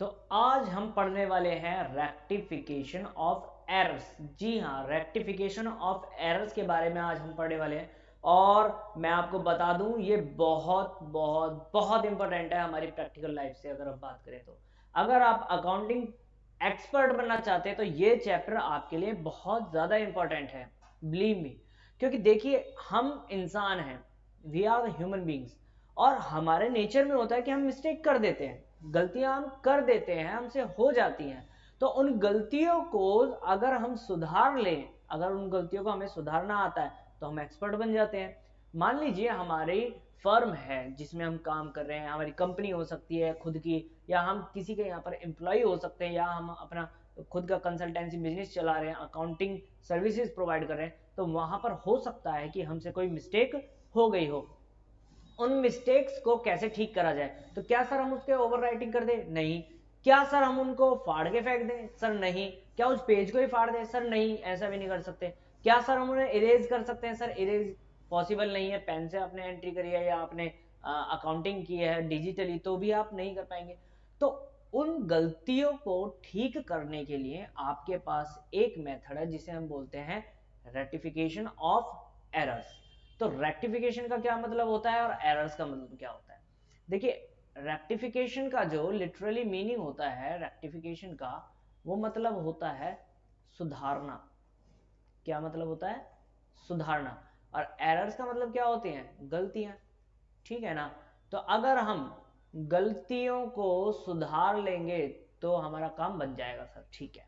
तो आज हम पढ़ने वाले हैं रेक्टिफिकेशन ऑफ एरर्स। जी हाँ, रेक्टिफिकेशन ऑफ एरर्स के बारे में आज हम पढ़ने वाले हैं। और मैं आपको बता दूं, ये बहुत बहुत बहुत इंपॉर्टेंट है हमारी प्रैक्टिकल लाइफ से अगर हम बात करें तो। अगर आप अकाउंटिंग एक्सपर्ट बनना चाहते हैं तो ये चैप्टर आपके लिए बहुत ज़्यादा इंपॉर्टेंट है, बिलीव मी। क्योंकि देखिए, हम इंसान हैं, we are the human beings, और हमारे नेचर में होता है कि हम मिस्टेक कर देते हैं, गलतियां हम कर देते हैं, हमसे हो जाती हैं। तो उन गलतियों को अगर हम सुधार लें, अगर उन गलतियों को हमें सुधारना आता है तो हम एक्सपर्ट बन जाते हैं। मान लीजिए हमारी फर्म है जिसमें हम काम कर रहे हैं, हमारी कंपनी हो सकती है खुद की, या हम किसी के यहाँ पर एम्प्लॉय हो सकते हैं, या हम अपना खुद का कंसल्टेंसी बिजनेस चला रहे हैं, अकाउंटिंग सर्विसेज प्रोवाइड कर रहे हैं। तो वहां पर हो सकता है कि हमसे कोई मिस्टेक हो गई हो। उन मिस्टेक्स को कैसे ठीक करा जाए? तो क्या सर हम उसके ओवर राइटिंग कर दें? नहीं। क्या सर हम उनको फाड़ के फेंक दें? सर नहीं। क्या उस पेज को ही फाड़ दें? सर नहीं, ऐसा भी नहीं कर सकते। क्या सर हम उन्हें इरेज कर सकते हैं? सर इरेज पॉसिबल नहीं है। पेन से आपने एंट्री करी है या आपने अकाउंटिंग की है डिजिटली, तो भी आप नहीं कर पाएंगे। तो उन गलतियों को ठीक करने के लिए आपके पास एक मेथड है जिसे हम बोलते हैं रेक्टिफिकेशन ऑफ एरर्स। तो रेक्टिफिकेशन का क्या मतलब होता है और एरर्स का मतलब क्या होता है? देखिए, रेक्टिफिकेशन का जो लिटरली मीनिंग होता है रेक्टिफिकेशन का, वो मतलब होता है सुधारना। क्या मतलब होता है? सुधारना। और एरर्स का मतलब क्या होते हैं? गलतियां। ठीक है ना? तो अगर हम गलतियों को सुधार लेंगे तो हमारा काम बन जाएगा सर। ठीक है,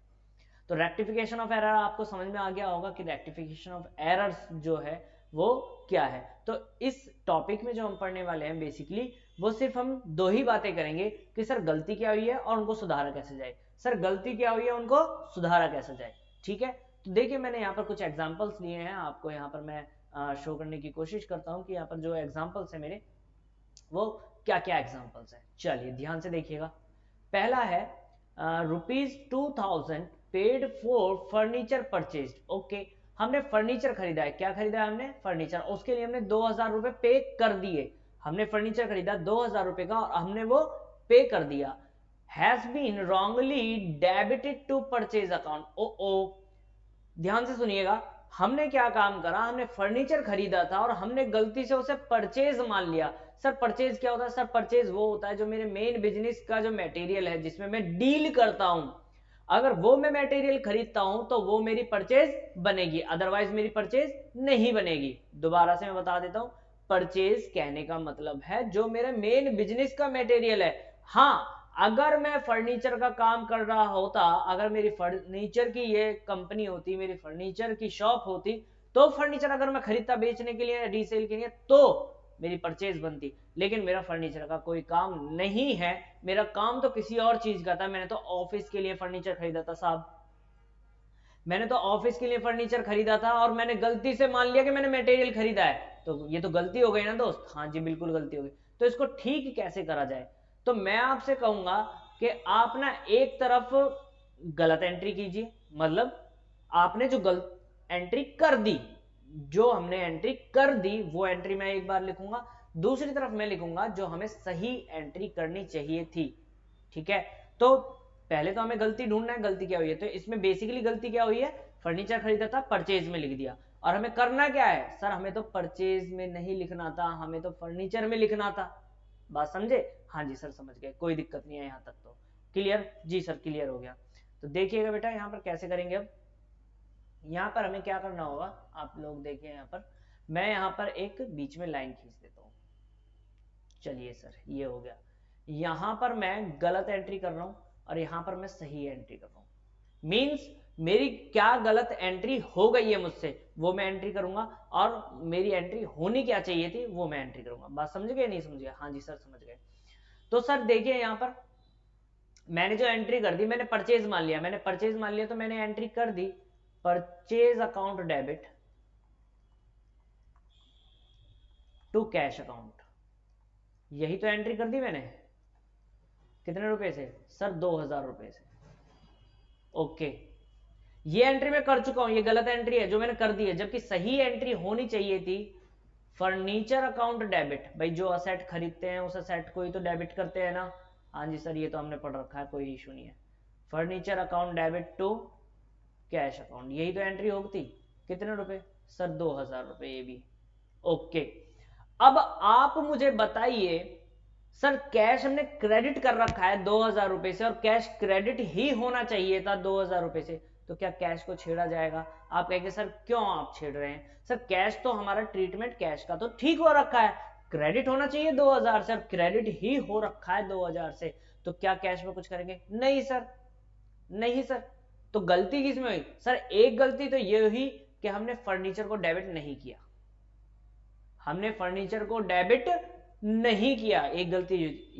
तो रेक्टिफिकेशन ऑफ एरर आपको समझ में आ गया होगा कि रेक्टिफिकेशन ऑफ एरर्स जो है वो क्या है। तो इस टॉपिक में जो हम पढ़ने वाले हैं बेसिकली, वो सिर्फ हम दो ही बातें करेंगे कि सर गलती क्या हुई है और उनको सुधारा कैसे जाए। सर गलती क्या हुई है, उनको सुधारा कैसे जाए। ठीक है, तो देखिए मैंने यहाँ पर कुछ एग्जाम्पल्स लिए हैं, आपको यहाँ पर मैं शो करने की कोशिश करता हूँ कि यहाँ पर जो एग्जाम्पल्स है मेरे, वो क्या क्या एग्जाम्पल्स हैं। चलिए ध्यान से देखिएगा। पहला है ₹2000 paid for furniture purchase. Okay, हमने फर्नीचर खरीदा है। क्या खरीदा है हमने? फर्नीचर। उसके लिए हमने 2000 रुपए पे कर दिए। हमने फर्नीचर खरीदा 2000 रुपए का और हमने वो पे कर दिया। Has been wrongly debited to purchase account. ओ ओ, ध्यान से सुनिएगा। हमने क्या काम करा? हमने फर्नीचर खरीदा था और हमने गलती से उसे परचेज मान लिया। सर परचेज क्या होता है? सर परचेज वो होता है जो मेरे मेन बिजनेस का जो मटेरियल है, जिसमें मैं डील करता हूं, अगर वो मैं मटेरियल खरीदता हूं तो वो मेरी परचेज बनेगी, अदरवाइज मेरी परचेज नहीं बनेगी। दोबारा से मैं बता देता हूं, परचेज कहने का मतलब है जो मेरे मेन बिजनेस का मटेरियल है। हाँ, अगर मैं फर्नीचर का काम कर रहा होता, अगर मेरी फर्नीचर की ये कंपनी होती, मेरी फर्नीचर की शॉप होती, तो फर्नीचर अगर मैं खरीदता बेचने के लिए, रीसेल के लिए, तो मेरी परचेज बनती। लेकिन मेरा फर्नीचर का कोई काम नहीं है, मेरा काम तो किसी और चीज का था। मैंने तो ऑफिस के लिए फर्नीचर खरीदा था साहब, मैंने तो ऑफिस के लिए फर्नीचर खरीदा था और मैंने गलती से मान लिया कि मैंने मटेरियल खरीदा है। तो ये तो गलती हो गई ना दोस्त। हाँ जी, बिल्कुल गलती हो गई। तो इसको ठीक कैसे करा जाए? तो मैं आपसे कहूंगा कि आप ना एक तरफ गलत एंट्री कीजिए, मतलब आपने जो गलत एंट्री कर दी, जो हमने एंट्री कर दी वो एंट्री मैं एक बार लिखूंगा, दूसरी तरफ मैं लिखूंगा जो हमें सही एंट्री करनी चाहिए थी। ठीक है, तो पहले तो हमें गलती ढूंढना है, गलती क्या हुई है। तो इसमें बेसिकली गलती क्या हुई है? फर्नीचर खरीदा था, परचेज में लिख दिया। और हमें करना क्या है? सर हमें तो परचेज में नहीं लिखना था, हमें तो फर्नीचर में लिखना था। बात समझे? हाँ जी सर समझ गए, कोई दिक्कत नहीं है यहाँ तक। तो क्लियर? जी सर क्लियर हो गया। तो देखिएगा बेटा यहाँ पर कैसे करेंगे। अब यहाँ पर हमें क्या करना होगा, आप लोग देखिए यहाँ पर, मैं यहाँ पर एक बीच में लाइन खींच देता हूँ। चलिए सर, ये हो गया। यहां पर मैं गलत एंट्री कर रहा हूं और यहां पर मैं सही एंट्री कर रहा हूं। मींस मेरी क्या गलत एंट्री हो गई है मुझसे, वो मैं एंट्री करूंगा, और मेरी एंट्री होनी क्या चाहिए थी वो मैं एंट्री करूंगा। बात समझ गए? नहीं समझ गए? हाँ जी सर समझ गए। तो सर देखिए यहां पर मैंने जो एंट्री कर दी, मैंने परचेज मान लिया, मैंने परचेज मान लिया, तो मैंने एंट्री कर दी purchase account debit to cash account. यही तो एंट्री कर दी मैंने। कितने रुपए से? सर 2000 रुपए से। ओके, ये एंट्री मैं कर चुका हूं, ये गलत एंट्री है जो मैंने कर दी है, जबकि सही एंट्री होनी चाहिए थी फर्नीचर अकाउंट डेबिट। भाई जो असेट खरीदते हैं उस असेट को ही तो डेबिट करते हैं ना। हाँ जी सर, ये तो हमने पढ़ रखा है, कोई इशू नहीं है। Furniture account debit to cash account, यही तो एंट्री होती। कितने रुपए सर? 2000 रुपए, ये भी ओके। अब आप मुझे बताइए सर, कैश हमने क्रेडिट कर रखा है 2000 रुपए से, और कैश क्रेडिट ही होना चाहिए था 2000 रुपए से, तो क्या कैश को छेड़ा जाएगा? आप कहेंगे सर क्यों आप छेड़ रहे हैं? सर कैश तो हमारा ट्रीटमेंट कैश का तो ठीक हो रखा है, क्रेडिट होना चाहिए 2000 से, क्रेडिट ही हो रखा है 2000 से, तो क्या कैश में कुछ करेंगे? नहीं सर, नहीं सर। तो गलती किसमें हुई सर? एक गलती तो ये हुई कि हमने फर्नीचर को डेबिट नहीं किया, हमने फर्नीचर को डेबिट नहीं किया, एक गलती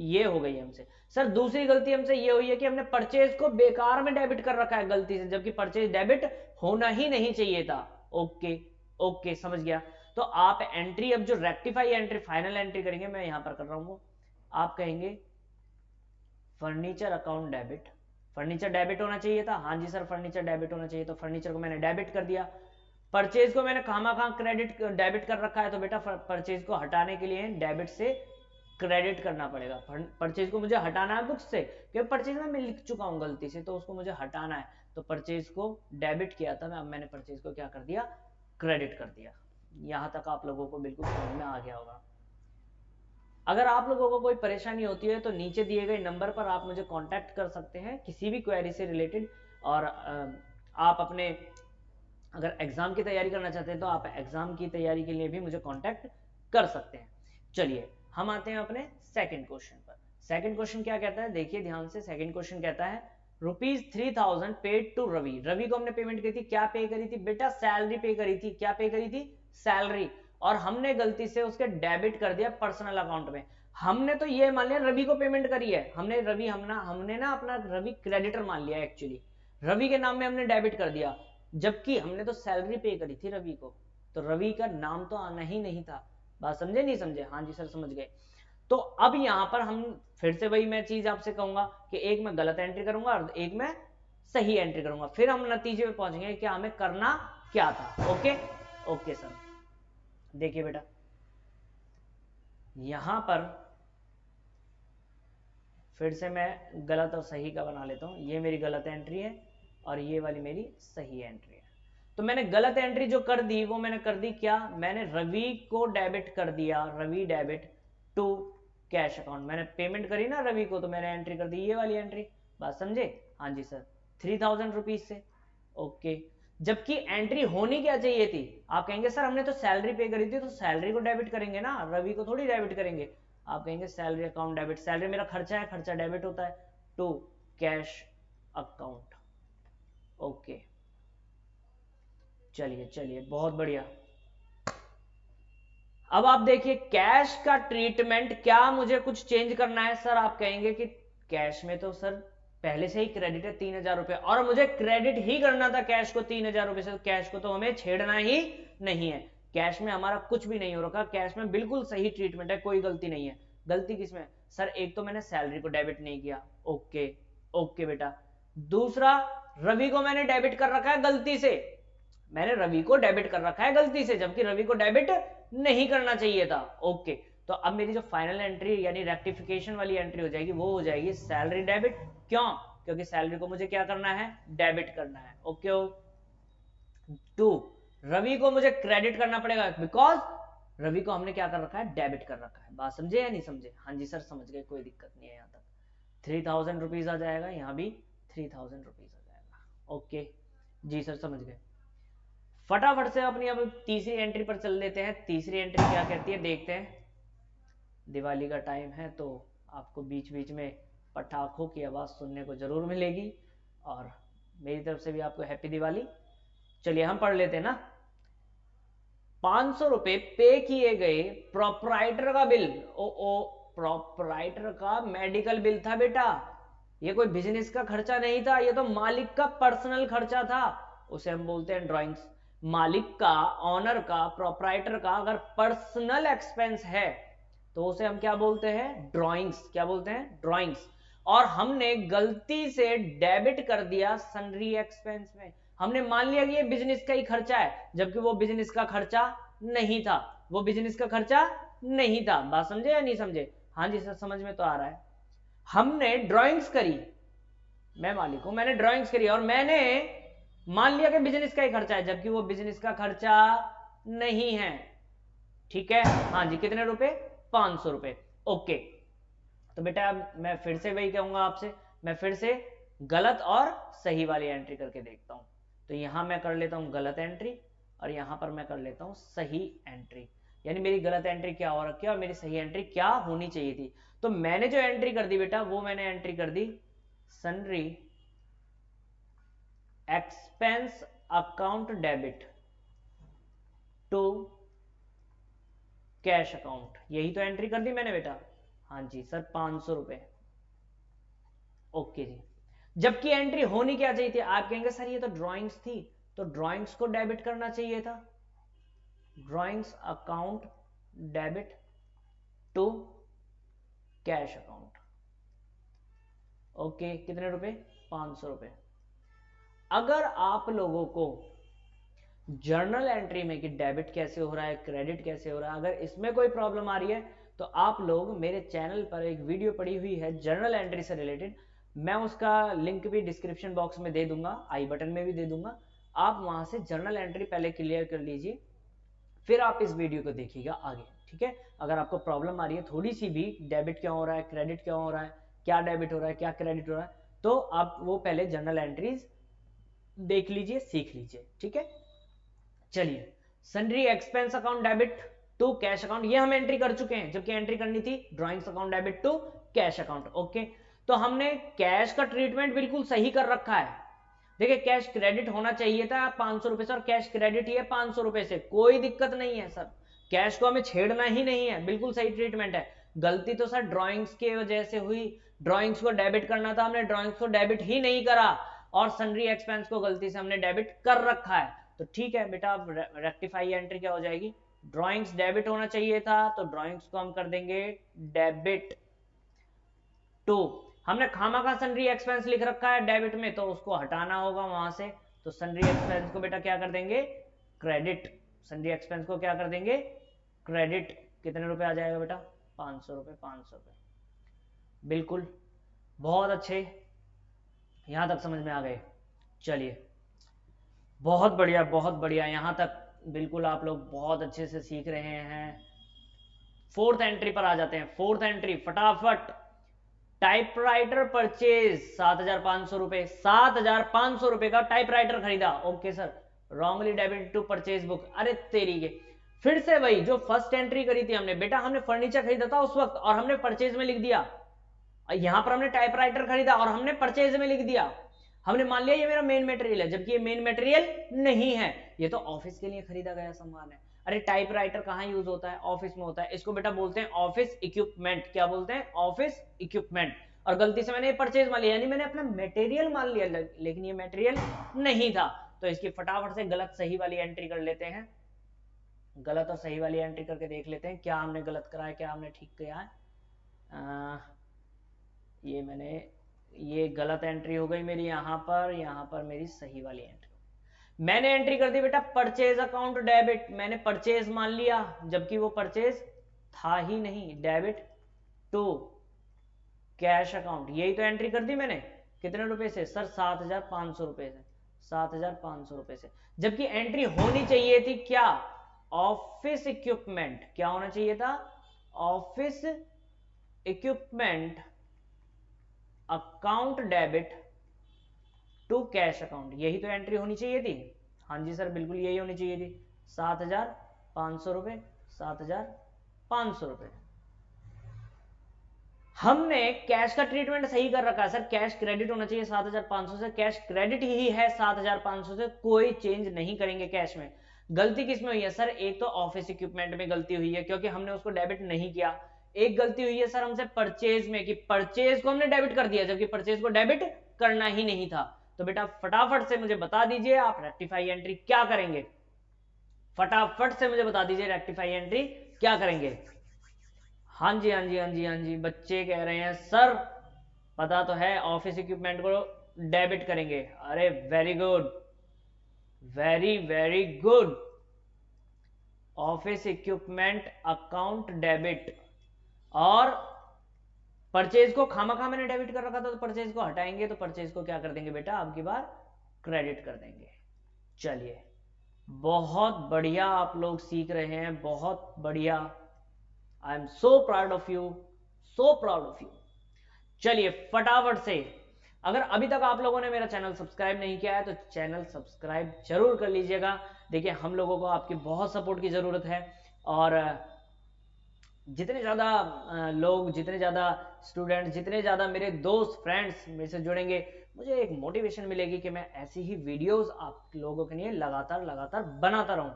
ये हो गई हमसे। सर दूसरी गलती हमसे ये हुई है कि हमने परचेज को बेकार में डेबिट कर रखा है गलती से, जबकि परचेज डेबिट होना ही नहीं चाहिए था। ओके ओके, समझ गया। तो आप एंट्री, अब जो रेक्टिफाई एंट्री, फाइनल एंट्री करेंगे, मैं यहां पर कर रहा हूं, आप कहेंगे furniture account debit, furniture debit होना चाहिए था, हाँ जी सर फर्नीचर डेबिट होना चाहिए, तो फर्नीचर को मैंने डेबिट कर दिया। परचेज को मैंने कहां क्रेडिट डेबिट कर रखा है, तो बेटा परचेज को हटाने के लिए डेबिट से क्रेडिट करना पड़ेगा। परचेज को मुझे हटाना है बुक्स से, क्योंकि परचेज में मैं लिख चुका हूं गलती से, तो उसको मुझे हटाना है, तो परचेज को डेबिट किया था मैं, अब मैंने परचेज को क्या कर दिया? क्रेडिट कर दिया। यहां तक आप लोगों को बिल्कुल समझ में आ गया होगा। अगर आप लोगों को कोई परेशानी होती है तो नीचे दिए गए नंबर पर आप मुझे कांटेक्ट कर सकते हैं किसी भी क्वेरी से रिलेटेड, और आप अपने अगर एग्जाम की तैयारी करना चाहते हैं तो आप एग्जाम की तैयारी के लिए भी मुझे कांटेक्ट कर सकते हैं। चलिए हम आते हैं अपने सेकंड क्वेश्चन पर। सेकंड क्वेश्चन क्या कहता है, देखिए ध्यान से। सेकंड क्वेश्चन कहता है ₹3000 पेड टू रवि। रवि को हमने पेमेंट करी थी, क्या पे करी थी बेटा? सैलरी पे करी थी। क्या पे करी थी? सैलरी। और हमने गलती से उसके डेबिट कर दिया पर्सनल अकाउंट में। हमने तो ये मान लिया रवि को पेमेंट करी है, हमने ना अपना रवि क्रेडिटर मान लिया, एक्चुअली रवि के नाम में हमने डेबिट कर दिया, जबकि हमने तो सैलरी पे करी थी रवि को, तो रवि का नाम तो आना ही नहीं था। बात समझे नहीं समझे? हाँ जी सर समझ गए। तो अब यहां पर हम फिर से वही मैं चीज आपसे कहूंगा कि एक मैं गलत एंट्री करूंगा और एक मैं सही एंट्री करूंगा, फिर हम नतीजे पे पहुंचेंगे कि हमें करना क्या था। ओके ओके सर, देखिए बेटा यहां पर फिर से मैं गलत और सही का बना लेता हूं। ये मेरी गलत एंट्री है और ये वाली मेरी सही एंट्री है। तो मैंने गलत एंट्री जो कर दी वो मैंने कर दी क्या? मैंने रवि को डेबिट कर दिया, Ravi debit to cash account. मैंने पेमेंट करी ना रवि को, तो मैंने एंट्री कर दी ये वाली एंट्री। बात समझे? हाँ जी सर, 3000 रुपीज से। ओके, जबकि एंट्री होनी क्या चाहिए थी? आप कहेंगे सर हमने तो सैलरी पे करी थी, तो सैलरी को डेबिट करेंगे ना, रवि को थोड़ी डेबिट करेंगे। आप कहेंगे सैलरी अकाउंट डेबिट, सैलरी मेरा खर्चा है, खर्चा डेबिट होता है, टू कैश अकाउंट। ओके चलिए चलिए, बहुत बढ़िया। अब आप देखिए कैश का ट्रीटमेंट, क्या मुझे कुछ चेंज करना है? सर आप कहेंगे कि कैश में तो सर पहले से ही क्रेडिट है 3000 रुपए, और मुझे क्रेडिट ही करना था कैश को 3000 रुपए से, तो कैश को तो हमें छेड़ना ही नहीं है। कैश में हमारा कुछ भी नहीं हो रखा, कैश में बिल्कुल सही ट्रीटमेंट है, कोई गलती नहीं है। गलती किसमें? सर एक तो मैंने सैलरी को डेबिट नहीं किया। ओके ओके बेटा। दूसरा, रवि को मैंने डेबिट कर रखा है गलती से, मैंने रवि को डेबिट कर रखा है गलती से, जबकि रवि को डेबिट नहीं करना चाहिए था। ओके, तो अब मेरी जो फाइनल एंट्री यानी रेक्टिफिकेशन वाली एंट्री हो जाएगी वो हो जाएगी सैलरी डेबिट। क्यों? क्योंकि सैलरी को मुझे क्या करना है? डेबिट करना है। ओके टू रवि को मुझे क्रेडिट करना पड़ेगा, बिकॉज रवि को हमने क्या कर रखा है? डेबिट कर रखा है। बात समझे या नहीं समझे? हाँ जी सर समझ गए, कोई दिक्कत नहीं है। यहाँ तक 3000 रुपीज आ जाएगा, यहाँ भी 3000 रुपीज आ जाएगा। ओके जी सर समझ गए। फटाफट से अपनी अब तीसरी एंट्री पर चल लेते हैं। तीसरी एंट्री क्या कहती है देखते हैं। दिवाली का टाइम है तो आपको बीच बीच में पटाखों की आवाज सुनने को जरूर मिलेगी, और मेरी तरफ से भी आपको हैप्पी दिवाली। चलिए हम पढ़ लेते हैं ना। 500 रुपए पे किए गए प्रोपराइटर का बिल। ओ प्रोपराइटर का मेडिकल बिल था बेटा, ये कोई बिजनेस का खर्चा नहीं था, ये तो मालिक का पर्सनल खर्चा था, उसे हम बोलते हैं ड्राइंग्स। मालिक का, ऑनर का, प्रोपराइटर का अगर पर्सनल एक्सपेंस है तो उसे हम क्या बोलते हैं? ड्राइंग्स। क्या बोलते हैं? ड्राइंग्स। और हमने गलती से डेबिट कर दिया सन्ड्री एक्सपेंस में। हमने मान लिया कि ये बिजनेस का ही खर्चा है, जबकि वो बिजनेस का खर्चा नहीं था, वो बिजनेस का खर्चा नहीं था। बात समझे या नहीं समझे? हाँ जी सर समझ में तो आ रहा है। हमने ड्राइंग्स करी, मैं मालिक हूं, मैंने ड्राइंग्स करी और मैंने मान लिया कि बिजनेस का ही खर्चा है, जबकि वो बिजनेस का खर्चा नहीं है। ठीक है, हाँ जी, कितने रुपए? 500 रुपए। ओके, तो बेटा अब मैं फिर से वही कहूंगा आपसे, मैं फिर से गलत और सही वाली एंट्री करके देखता हूं। तो यहां मैं कर लेता हूं गलत एंट्री और यहां पर मैं कर लेता हूं सही एंट्री, यानी मेरी गलत एंट्री क्या हो रखी है और मेरी सही एंट्री क्या होनी चाहिए थी। तो मैंने जो एंट्री कर दी बेटा, वो मैंने एंट्री कर दी sundry expense account debit to cash account, यही तो एंट्री कर दी मैंने बेटा। हाँ जी सर, 500 रुपए। ओके जी, जबकि एंट्री होनी क्या चाहिए थी? आप कहेंगे सर ये तो ड्राइंग्स थी, तो ड्राइंग्स को डेबिट करना चाहिए था, drawings account debit to cash account. Okay, कितने रुपए? 500 रुपए। अगर आप लोगों को जर्नल एंट्री में कि डेबिट कैसे हो रहा है, क्रेडिट कैसे हो रहा है, अगर इसमें कोई प्रॉब्लम आ रही है तो आप लोग मेरे चैनल पर एक वीडियो पड़ी हुई है जर्नल एंट्री से रिलेटेड, मैं उसका लिंक भी डिस्क्रिप्शन बॉक्स में दे दूंगा, आई बटन में भी दे दूंगा। आप वहां से जर्नल एंट्री पहले क्लियर कर लीजिए, फिर आप इस वीडियो को देखिएगा आगे। ठीक है, अगर आपको प्रॉब्लम आ रही है थोड़ी सी भी, डेबिट क्यों हो रहा है, क्रेडिट क्यों हो रहा है, क्या डेबिट हो रहा है, क्या क्रेडिट हो रहा है, तो आप वो पहले जर्नल एंट्रीज देख लीजिए, सीख लीजिए। ठीक है, चलिए, sundry expense account debit to cash account, ये हम एंट्री कर चुके हैं, जबकि एंट्री करनी थी drawings account debit to cash account. Okay, तो हमने कैश का ट्रीटमेंट बिल्कुल सही कर रखा है। देखिए, कैश क्रेडिट होना चाहिए था 500 रुपए से और कैश क्रेडिट ही है 500 रुपए से, कोई दिक्कत नहीं है सर, कैश को हमें छेड़ना ही नहीं है, बिल्कुल सही ट्रीटमेंट है। गलती तो सर ड्राइंग्स की वजह से हुई, ड्राइंग्स को डेबिट करना था, हमने ड्राइंग्स को डेबिट ही नहीं करा और सन्ड्री एक्सपेंस को गलती से हमने डेबिट कर रखा है। तो ठीक है बेटा, अब रेक्टिफाई एंट्री क्या हो जाएगी? ड्राइंग्स डेबिट होना चाहिए था, तो ड्राइंग्स को हम कर देंगे डेबिट टू, हमने खामा सन्ड्री एक्सपेंस लिख रखा है डेबिट में, तो उसको हटाना होगा वहां से, तो सन्ड्री एक्सपेंस को बेटा क्या कर देंगे? क्रेडिट। सन्ड्री एक्सपेंस को क्या कर देंगे? क्रेडिट। कितने रुपए आ जाएगा बेटा? 500 रुपए, 500 रुपए। बिल्कुल, बहुत अच्छे, यहां तक समझ में आ गए। चलिए, बहुत बढ़िया, बहुत बढ़िया, यहां तक बिल्कुल आप लोग बहुत अच्छे से सीख रहे हैं। फोर्थ एंट्री पर आ जाते हैं। फोर्थ एंट्री फटाफट, टाइपराइटर परचेज 7,500 रुपए, 7,500 रुपए का टाइपराइटर खरीदा। Okay sir, wrongly debit to purchase book. अरे तेरी के, फिर से वही जो फर्स्ट एंट्री करी थी हमने बेटा, हमने फर्नीचर खरीदा था उस वक्त और हमने परचेज में लिख दिया, यहां पर हमने टाइपराइटर खरीदा और हमने परचेज में लिख दिया, हमने मान लिया ये मेरा मेन मटेरियल है, जबकि ये मेन मटेरियल नहीं है, ये तो ऑफिस के लिए खरीदा गया सामान है। अरे टाइपराइटर कहां यूज होता है? ऑफिस में होता है, इसको बेटा बोलते हैं ऑफिस इक्विपमेंट। क्या बोलते हैं? Office equipment. और गलती से मैंने ये परचेज मान लिया, यानी मैंने अपना मटेरियल मान लिया, लेकिन ये मटेरियल नहीं था। तो इसकी फटाफट से गलत सही वाली एंट्री कर लेते हैं, गलत और सही वाली एंट्री करके देख लेते हैं क्या हमने गलत करा है, क्या हमने ठीक किया है। ये गलत एंट्री हो गई मेरी, यहां पर मेरी सही वाली एंट्री। मैंने एंट्री कर दी बेटा परचेज अकाउंट डेबिट, मैंने परचेज मान लिया जबकि वो परचेज था ही नहीं, डेबिट टू कैश अकाउंट, यही तो एंट्री कर दी मैंने। कितने रुपए से सर? 7,500 रुपए से, 7,500 रुपए से, जबकि एंट्री होनी चाहिए थी क्या? Office equipment. क्या होना चाहिए था? Office equipment account debit to cash account, यही तो एंट्री होनी चाहिए थी। हाँ जी सर, बिल्कुल यही होनी चाहिए थी। 7,500 रुपए, 7,500 रुपए। हमने कैश का ट्रीटमेंट सही कर रखा है सर, कैश क्रेडिट होना चाहिए 7,500 से, कैश क्रेडिट ही है 7,500 से, कोई चेंज नहीं करेंगे कैश में। गलती किस में हुई है सर? एक तो ऑफिस इक्विपमेंट में गलती हुई है क्योंकि हमने उसको डेबिट नहीं किया, एक गलती हुई है सर हमसे परचेज में कि परचेज को हमने डेबिट कर दिया जबकि परचेज को डेबिट करना ही नहीं था। तो बेटा फटाफट से मुझे बता दीजिए आप रेक्टिफाई एंट्री क्या करेंगे? फटाफट से मुझे बता दीजिए रेक्टिफाई एंट्री क्या करेंगे? हाँ जी, हाँ जी, हाँ जी, हाँ जी, बच्चे कह रहे हैं सर पता तो है, ऑफिस इक्विपमेंट को डेबिट करेंगे। अरे very good, very very good, office equipment account debit और परचेज को खामखा मैंने डेबिट कर रखा था, तो परचेज को हटाएंगे, तो परचेज को क्या कर देंगे बेटा, अब की बार क्रेडिट कर देंगे। चलिए बहुत बढ़िया, आप लोग सीख रहे हैं, बहुत बढ़िया। I am so proud of you, so proud of you. चलिए फटाफट से, अगर अभी तक आप लोगों ने मेरा चैनल सब्सक्राइब नहीं किया है तो चैनल सब्सक्राइब जरूर कर लीजिएगा। देखिए हम लोगों को आपकी बहुत सपोर्ट की जरूरत है, और जितने ज़्यादा लोग, जितने ज़्यादा स्टूडेंट, जितने ज़्यादा मेरे दोस्त फ्रेंड्स मेरे से जुड़ेंगे, मुझे एक मोटिवेशन मिलेगी कि मैं ऐसी ही वीडियोस आप लोगों के लिए लगातार लगातार बनाता रहूं।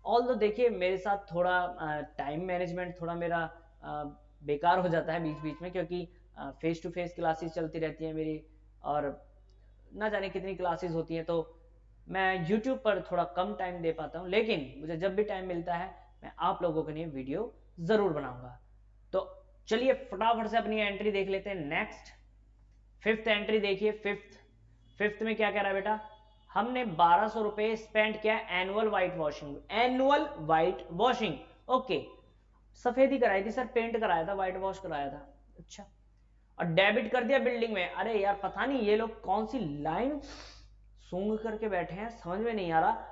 ऑल्दो देखिए मेरे साथ थोड़ा टाइम मैनेजमेंट थोड़ा मेरा बेकार हो जाता है बीच बीच में, क्योंकि फेस टू फेस क्लासेस चलती रहती है मेरी, और ना जाने कितनी क्लासेस होती हैं, तो मैं यूट्यूब पर थोड़ा कम टाइम दे पाता हूँ, लेकिन मुझे जब भी टाइम मिलता है मैं आप लोगों के लिए वीडियो जरूर बनाऊंगा। तो चलिए फटाफट से अपनी एंट्री देख लेते हैं। नेक्स्ट फिफ्थ एंट्री देखिए, फिफ्थ में क्या कह रहा है बेटा, हमने 1200 रुपए स्पेंड किया annual white washing, annual white washing. Okay, सफेदी कराई थी सर, पेंट कराया था, व्हाइट वॉश कराया था, अच्छा, और डेबिट कर दिया बिल्डिंग में। अरे यार पता नहीं ये लोग कौन सी लाइन सूंघ करके बैठे हैं, समझ में नहीं आ रहा।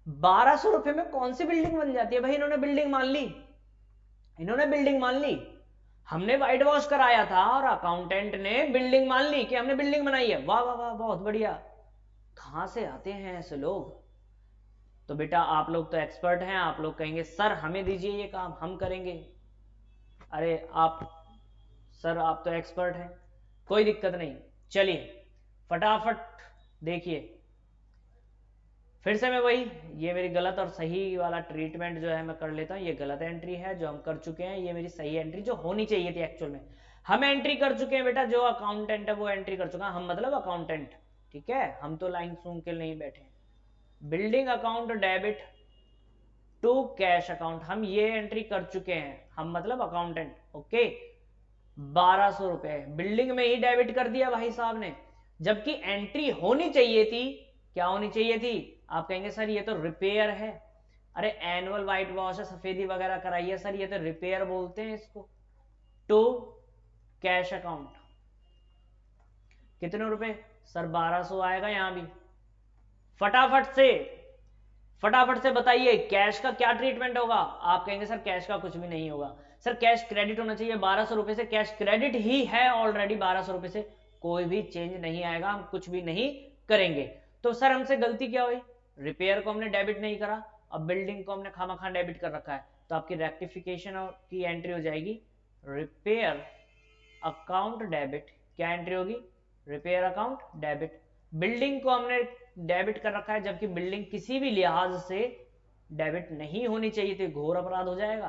1200 रुपए में कौन सी बिल्डिंग बन जाती है भाई, इन्होंने बिल्डिंग मान ली, इन्होंने बिल्डिंग मान ली। हमने व्हाइट वॉश कराया था और अकाउंटेंट ने बिल्डिंग मान ली कि हमने बिल्डिंग बनाई है। वाह वाह वाह, बहुत बढ़िया। कहां से आते हैं ऐसे लोग। तो बेटा आप लोग तो एक्सपर्ट हैं, आप लोग कहेंगे सर हमें दीजिए ये काम, हम करेंगे। अरे आप सर, आप तो एक्सपर्ट हैं, कोई दिक्कत नहीं। चलिए फटाफट देखिए, फिर से मैं वही, ये मेरी गलत और सही वाला ट्रीटमेंट जो है मैं कर लेता हूँ। ये गलत एंट्री है जो हम कर चुके हैं, ये मेरी सही एंट्री जो होनी चाहिए थी एक्चुअल में। हम एंट्री कर चुके हैं बेटा, जो अकाउंटेंट है वो एंट्री कर चुका है, हम मतलब अकाउंटेंट, ठीक है, हम तो लाइन सूंघ के नहीं बैठे। Building account debit to cash account, हम ये एंट्री कर चुके हैं, हम मतलब अकाउंटेंट। ओके, 1200 रुपए बिल्डिंग में ही डेबिट कर दिया भाई साहब ने, जबकि एंट्री होनी चाहिए थी, क्या होनी चाहिए थी। आप कहेंगे सर ये तो रिपेयर है। अरे एनुअल व्हाइट वॉश है, सफेदी वगैरह कराई है सर, ये तो रिपेयर बोलते हैं इसको। टू कैश अकाउंट, कितने रुपए सर, 1200 आएगा यहां भी। फटाफट से बताइए कैश का क्या ट्रीटमेंट होगा। आप कहेंगे सर कैश का कुछ भी नहीं होगा, सर कैश क्रेडिट होना चाहिए। 1200 रुपए से कैश क्रेडिट ही है ऑलरेडी, 1200 रुपए से कोई भी चेंज नहीं आएगा, हम कुछ भी नहीं करेंगे। तो सर हमसे गलती क्या हुई, रिपेयर को हमने डेबिट नहीं करा, अब बिल्डिंग को हमने खामखा डेबिट कर रखा है, तो आपकी रेक्टिफिकेशन की एंट्री हो जाएगी रिपेयर अकाउंट डेबिट। क्या एंट्री होगी, रिपेयर अकाउंट डेबिट। बिल्डिंग को हमने डेबिट कर रखा है, जबकि बिल्डिंग किसी भी लिहाज से डेबिट नहीं होनी चाहिए थी, घोर अपराध हो जाएगा,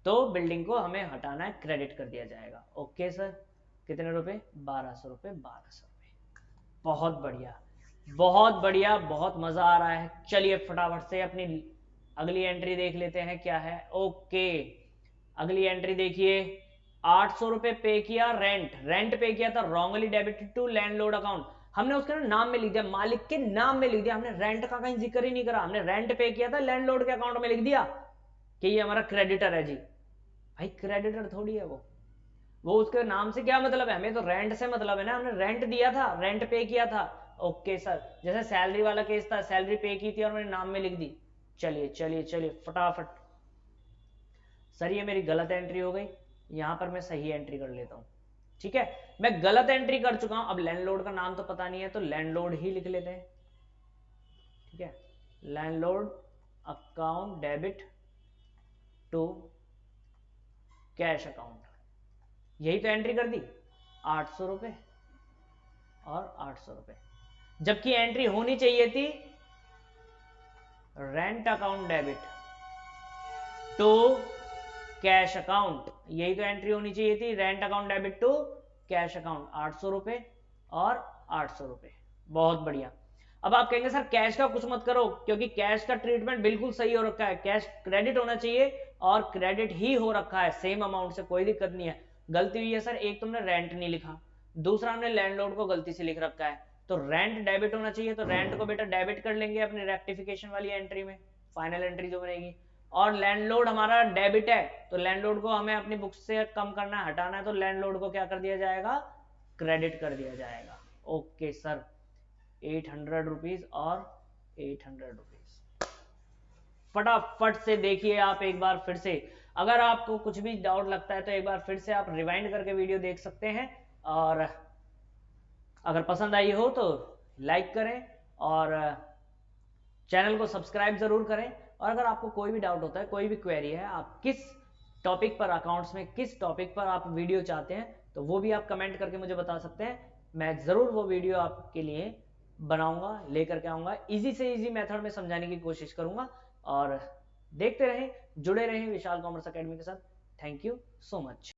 तो बिल्डिंग को हमें हटाना है, क्रेडिट कर दिया जाएगा। ओके सर, कितने रुपए, 1200 रुपए, 1200 रुपए। बहुत बढ़िया, बहुत बढ़िया, बहुत मजा आ रहा है। चलिए फटाफट से अपनी अगली एंट्री देख लेते हैं क्या है। ओके, अगली एंट्री देखिए, 800 रुपए पे किया, रेंट पे किया था, wrongly debited to landlord account. हमने उसके नाम में लिख दिया, मालिक के नाम में लिख दिया, हमने रेंट का कहीं जिक्र ही नहीं करा, हमने रेंट पे किया था, लैंडलॉर्ड के अकाउंट में लिख दिया कि ये हमारा क्रेडिटर है जी। भाई क्रेडिटर थोड़ी है वो उसके नाम से क्या मतलब है, हमें तो रेंट से मतलब है ना, हमने रेंट दिया था, रेंट पे किया था। ओके सर, जैसे सैलरी वाला केस था, सैलरी पे की थी और मैंने नाम में लिख दी। चलिए चलिए चलिए फटाफट, सर ये मेरी गलत एंट्री हो गई, यहां पर मैं सही एंट्री कर लेता हूं। ठीक है, मैं गलत एंट्री कर चुका हूं, अब लैंडलॉर्ड का नाम तो पता नहीं है, तो लैंडलॉर्ड ही लिख लेते हैं। ठीक है, landlord account debit to cash account, यही तो एंट्री कर दी, 800 रुपए और 800 रुपए, जबकि एंट्री होनी चाहिए थी rent account debit to cash account, यही तो एंट्री होनी चाहिए थी, rent account debit to cash account, 800 रुपए और 800 रुपए। बहुत बढ़िया। अब आप कहेंगे सर कैश का कुछ मत करो, क्योंकि कैश का ट्रीटमेंट बिल्कुल सही हो रखा है, कैश क्रेडिट होना चाहिए और क्रेडिट ही हो रखा है सेम अमाउंट से, कोई दिक्कत नहीं है। गलती हुई है सर, एक तुमने रेंट नहीं लिखा, दूसरा हमने लैंडलॉर्ड को गलती से लिख रखा है, तो रेंट डेबिट होना चाहिए, तो रेंट को बेटा डेबिट कर लेंगे अपनी रेक्टिफिकेशन वाली एंट्री में, फाइनल एंट्री जो बनेगी। और लैंडलोड हमारा डेबिट है, तो लैंडलोड को हमें अपनी बुक से कम करना है, हटाना है, तो लैंडलोड को क्या कर दिया जाएगा, क्रेडिट कर दिया जाएगा। ओके सर, 800 रुपीज और 800 रुपीज। फटाफट से देखिए आप एक बार फिर से, अगर आपको कुछ भी डाउट लगता है तो एक बार फिर से आप रिवाइंड करके वीडियो देख सकते हैं, और अगर पसंद आई हो तो लाइक करें और चैनल को सब्सक्राइब जरूर करें। और अगर आपको कोई भी डाउट होता है, कोई भी क्वेरी है, आप किस टॉपिक पर, अकाउंट्स में किस टॉपिक पर आप वीडियो चाहते हैं, तो वो भी आप कमेंट करके मुझे बता सकते हैं। मैं ज़रूर वो वीडियो आपके लिए बनाऊंगा, लेकर के आऊंगा, इजी से इजी मेथड में समझाने की कोशिश करूंगा। और देखते रहें, जुड़े रहें विशाल कॉमर्स अकेडमी के साथ। Thank you so much.